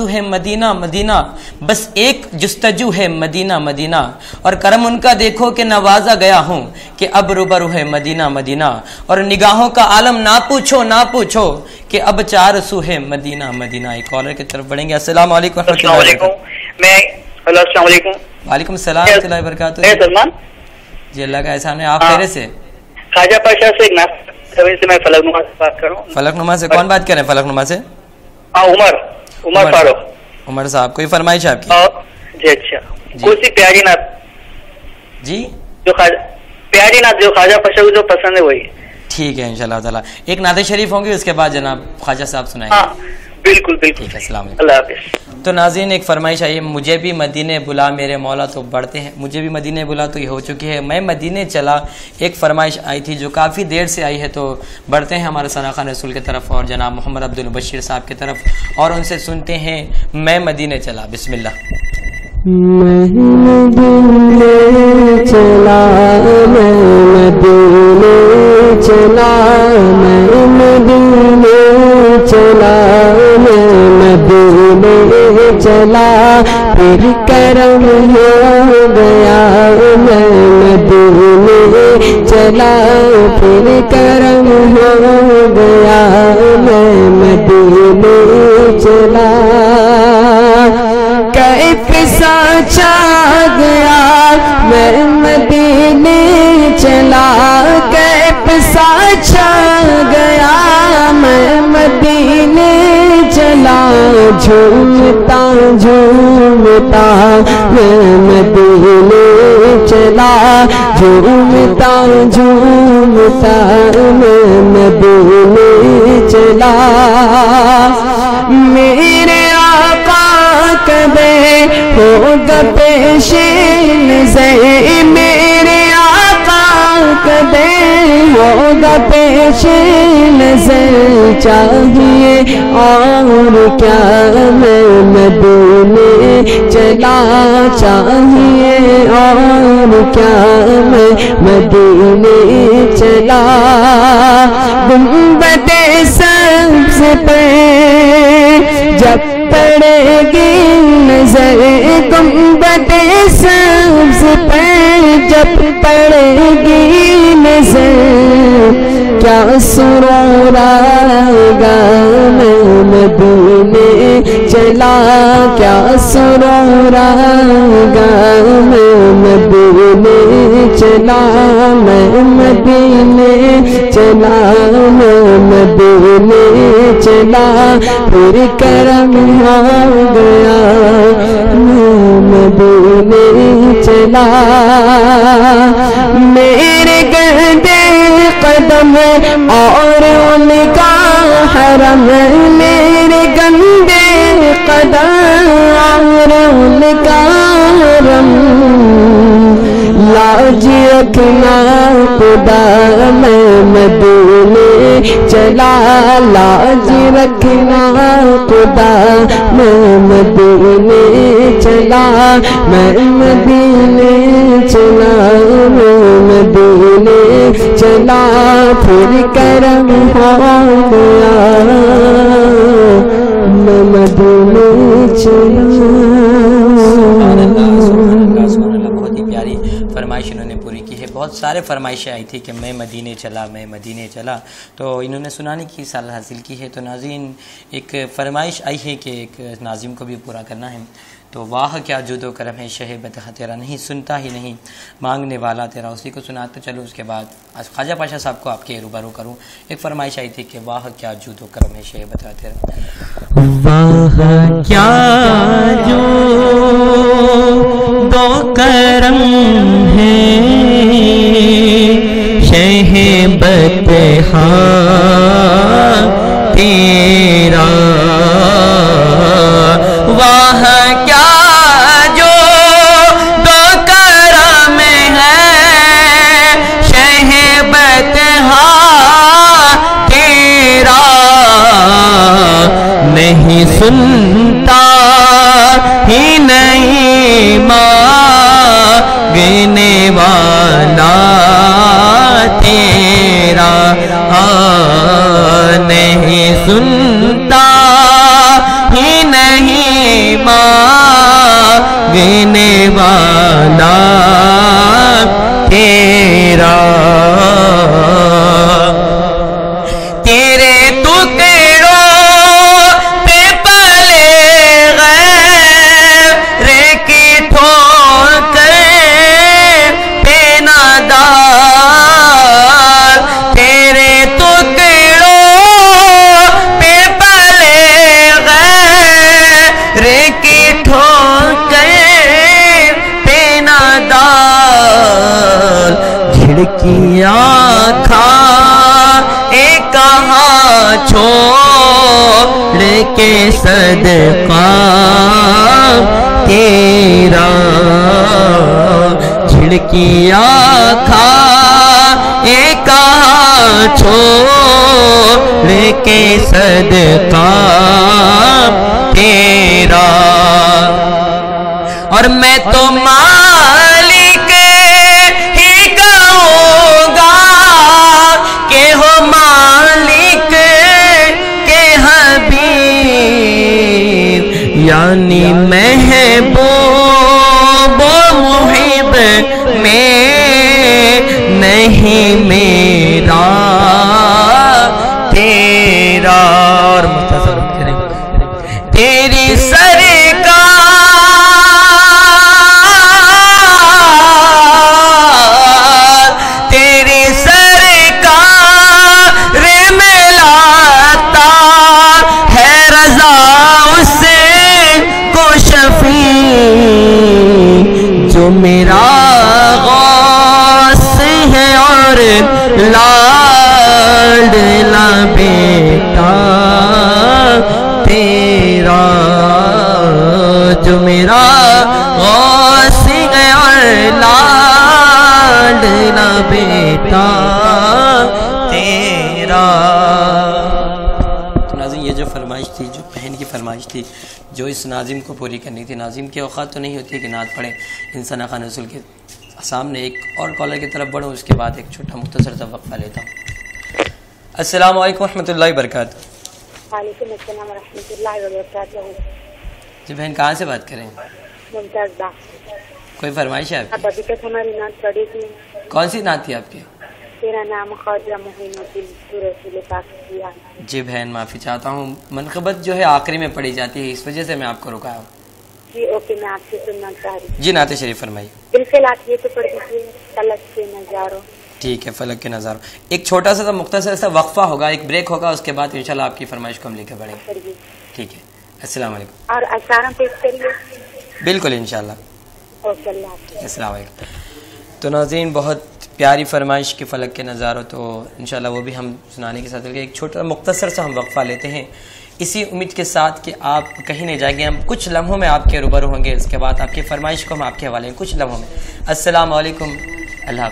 آرزو ہے مدینہ مدینہ، بس ایک جستجو ہے مدینہ مدینہ، اور کرم ان کا دیکھو کہ نوازا گیا ہوں کہ اب روبرو ہے مدینہ مدینہ، اور نگاہوں کا عالم نہ پوچھو نہ پوچھو کہ اب چار سو ہے مدینہ مدینہ۔ ایک کالر کی طرف بڑھیں گے۔ السلام علیکم ورحمۃ اللہ وبرکاتہ۔ السلام علیکم۔ وعلیکم السلام ورحمۃ اللہ وبرکاتہ۔ سلمان جی اللہ کا احسان ہے، آپ خیریت سے؟ خواجہ پاشا سے میں فلک نما سے بات کر رہا ہوں۔ فلک نما سے کون بات کر رہے ہیں؟ فلک نما سے عمر فاروق۔ عمر صاحب کوئی فرمائش آپ کی؟ جی اچھا، کوئی پیاری نعت جی جو پیاری نعت جو خواجہ پاشا کو جو پسند ہے وہی۔ ٹھیک ہے انشاءاللہ تعالیٰ، ایک نعت شریف ہوں گی، اس کے بعد جناب خواجہ صاحب سنائیں گے۔ بالکل بالکل، ٹھیک ہے، السلام علیکم، اللہ حافظ۔ تو ناظرین ایک فرمائش آئی ہے، مجھے بھی مدینے بلا میرے مولا، تو بڑھتے ہیں، مجھے بھی مدینے بلا تو یہ ہو چکی ہے، میں مدینے چلا ایک فرمائش آئی تھی جو کافی دیر سے آئی ہے، تو بڑھتے ہیں ہمارے ثنا خان رسول کی طرف اور جناب محمد عبد البشیر صاحب کی طرف، اور ان سے سنتے ہیں میں مدینے چلا۔ بسم اللہ۔ میں مدینے چلا، میں مدینے چلا، میں مدینے چلا، میں مدینے چلا، پھر کرم ہو گیا، میں مدینے چلا، پھر کرم ہو گیا، میں مدینے چلا، کیف سا چھا گیا، میں مدینے چلا، کیف سا چھا گیا، میں مدینے چلا، جھومتا جھومتا میں مدینے چلا، جھومتا جھومتا میں مدینے چلا، میرے آقا کبے ہوگا پیش نظر، میرے آقا کبے ہوگا پیش نظر، چاہیے اور کیا میں مدینے چلا، چاہیے اور کیا میں مدینے چلا، گنبد سبز پہ جب پڑے گی نظر، گنبد سبز پہ جب پڑے گی نظر، کیا سرور آئے گا میں مدینے چلا، کیا سرور آئے گا میں مدینے چلا، میں مدینے چلا، میں مدینے چلا، پھر کرم ہو گیا، میں مدینے چلا، میرے گردے قدم اور ان کا حرم، میرے گندے قدم اور ان کا حرم، لاج رکھنا خدا میں مدینے چلا، لاج رکھنا خدا میں مدینے چلا، میں مدینے چلا، میں مدینے چلا، پھر کرم ہو گیا، میں مدینے چلا۔ بہت ہی پیاری فرمائش انہوں نے پوری کی ہے، بہت سارے فرمائشیں آئی تھی کہ میں مدینے چلا، میں مدینے چلا، تو انہوں نے سنانے کی سعادت حاصل کی ہے۔ تو ناظرین ایک فرمائش آئی ہے کہ ایک ناظم کو بھی پورا کرنا ہے، تو واہ کیا جود و کرم ہے شہ بتخ تیرا، نہیں سنتا ہی نہیں مانگنے والا تیرا، اسی کو سناتے چلو، اس کے بعد خواجہ پاشا صاحب کو آپ کے روبرو کروں۔ ایک فرمائش آئی تھی کہ واہ کیا جود و کرم ہے شہ بتخ تیرا، واہ کیا جود و کرم ہے شہ بتخ تیرا، واہ کیا جود و کرم ہے شہ بتخ تیرا، نہیں سنتا ہی نہیں مانگنے والا تیرا، نہیں سنتا ہی نہیں دینے والا تیرا، تیرے ٹکڑوں پہ پلے غیر کی ٹھوکر پہ نادار، تیرے ٹکڑوں پہ پلے غیر کی ٹھوکر پہ نادار، جھڑکیاں کھا کہاں چھوڑ کے صدقہ تیرا، جھڑکیاں کھا کہاں چھوڑ کے صدقہ تیرا، اور میں تو مالک ہی کہوں گا کہ ہو مالک کے حبیب، یعنی محبوب و محب میں نہیں میرا تیرا، اور مختصر کریں تیری سرکار، تیری سرکار میں لاتا ہے رضا اس کو شفیع، جو میرا غوث ہے اور لاڈلا بیٹا تیرا، جو میرا غوث ہے اور لاڈلا بیٹا تیرا۔ تو ناظرین یہ جو فرمائش تھی، جو بہن کی فرمائش تھی، جو اس ناظم کو پوری کرنی تھی، ناظم کی اوقات تو نہیں ہوتی ہے کہ نعت پڑھیں، انسان خان رسول کے سامنے ایک اور کالر کی طرف بڑھوں، اس کے بعد ایک چھوٹا مختصر سا وقفہ لیتا ہوں۔ السلام علیکم ورحمۃ اللہ وبرکاتہ۔ وعلیکم السلام ورحمۃ اللہ وبرکاتہ۔ جی بہن کہاں سے بات کریں؟ ممتاز با، کوئی فرمائش ہے آپ اب ابھی تک ہماری نعت پڑھی تھی، کی؟ کون سی نعت تھی آپ کی؟ تیرا نام خواجہ معین الدین رسول پاک کیا۔ جی بہن معافی چاہتا ہوں، منقبت جو ہے آخری میں پڑھی جاتی ہے، اس وجہ سے میں آپ کو رکایا ہوں۔ جی اوکے، میں آپ سے سننا چاہ رہی ہوں۔ جی نعت شریف فرمائیے۔ بالکل آپ یہ تو پڑھ دیجیے، فلک کے نظاروں۔ ٹھیک ہے، فلک کے نظاروں۔ ایک چھوٹا سا مختصر سا وقفہ ہوگا، ایک بریک ہوگا، اس کے بعد انشاءاللہ آپ کی فرمائش کو ہم لے کے بڑھیں گے۔ کریے ٹھیک ہے، السلام علیکم۔ اور اشارہ پیش کریے۔ بالکل انشاءاللہ۔ اوکے، اللہ حافظ۔ السلام علیکم۔ تو ناظرین بہت پیاری فرمائش کی فلک کے نظاروں، تو انشاءاللہ وہ بھی ہم سنانے کے ساتھ ایک چھوٹا مختصر سا ہم وقفہ لیتے ہیں، اسی امید کے ساتھ کہ آپ کہیں نہیں جائیں گے، ہم کچھ لمحوں میں آپ کے روبرو ہوں گے، اس کے بعد آپ کی فرمائش کو ہم آپ کے حوالے ہیں کچھ لمحوں میں۔ السلام علیکم، اللہ حافظ۔